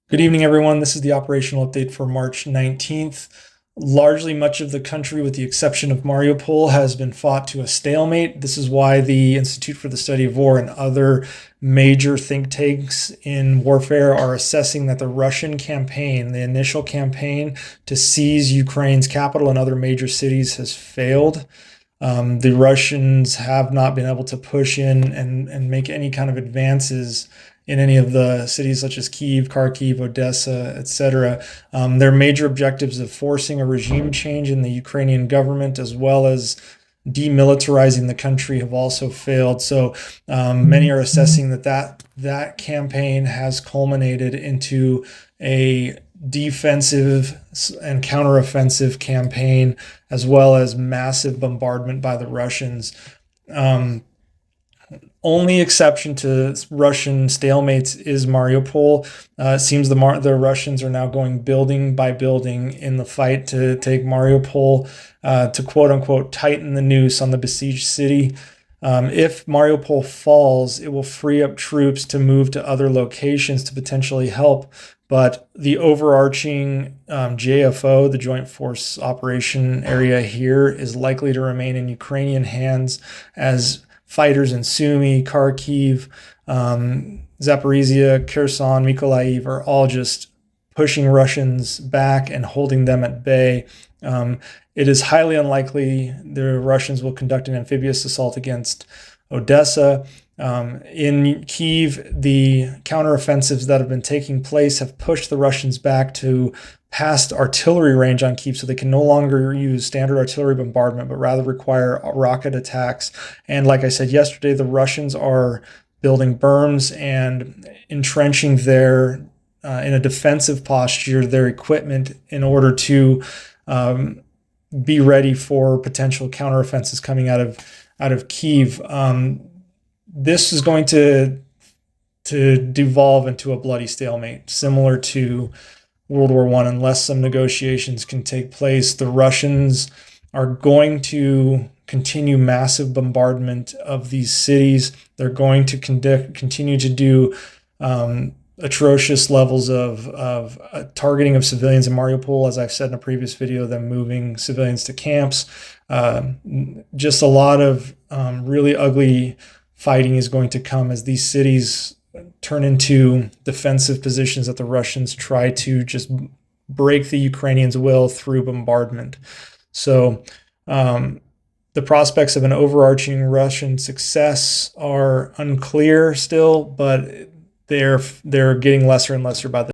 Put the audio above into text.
Good evening, everyone. This is the operational update for March 19th. Largely, much of the country, with the exception of Mariupol, has been fought to a stalemate. This is why the Institute for the Study of War and other major think tanks in warfare are assessing that the Russian campaign, the initial campaign to seize Ukraine's capital and other major cities, has failed. The Russians have not been able to push in and make any kind of advances in any of the cities such as Kyiv, Kharkiv, Odessa, etc. Their major objectives of forcing a regime change in the Ukrainian government, as well as demilitarizing the country, have also failed. So many are assessing that campaign has culminated into a defensive and counteroffensive campaign, as well as massive bombardment by the Russians. Only exception to Russian stalemates is Mariupol. It seems the Russians are now going building by building in the fight to take Mariupol, to quote unquote tighten the noose on the besieged city. If Mariupol falls, it will free up troops to move to other locations to potentially help. But the overarching JFO, the Joint Force Operation area here, is likely to remain in Ukrainian hands, as fighters in Sumy, Kharkiv, Zaporizhia, Kherson, Mykolaiv are all just pushing Russians back and holding them at bay. It is highly unlikely the Russians will conduct an amphibious assault against Odessa. In Kyiv, the counteroffensives that have been taking place have pushed the Russians back to past artillery range on Kyiv, so they can no longer use standard artillery bombardment, but rather require rocket attacks. And like I said yesterday, the Russians are building berms and entrenching in a defensive posture, their equipment, in order to be ready for potential counteroffensives coming out of Kyiv. This is going to devolve into a bloody stalemate, similar to World War I, unless some negotiations can take place. The Russians are going to continue massive bombardment of these cities. They're going to continue to do atrocious levels of targeting of civilians in Mariupol, as I've said in a previous video, them moving civilians to camps. Just a lot of really ugly fighting is going to come as these cities turn into defensive positions that the Russians try to just break the Ukrainians' will through bombardment. So the prospects of an overarching Russian success are unclear still, but they're getting lesser and lesser by the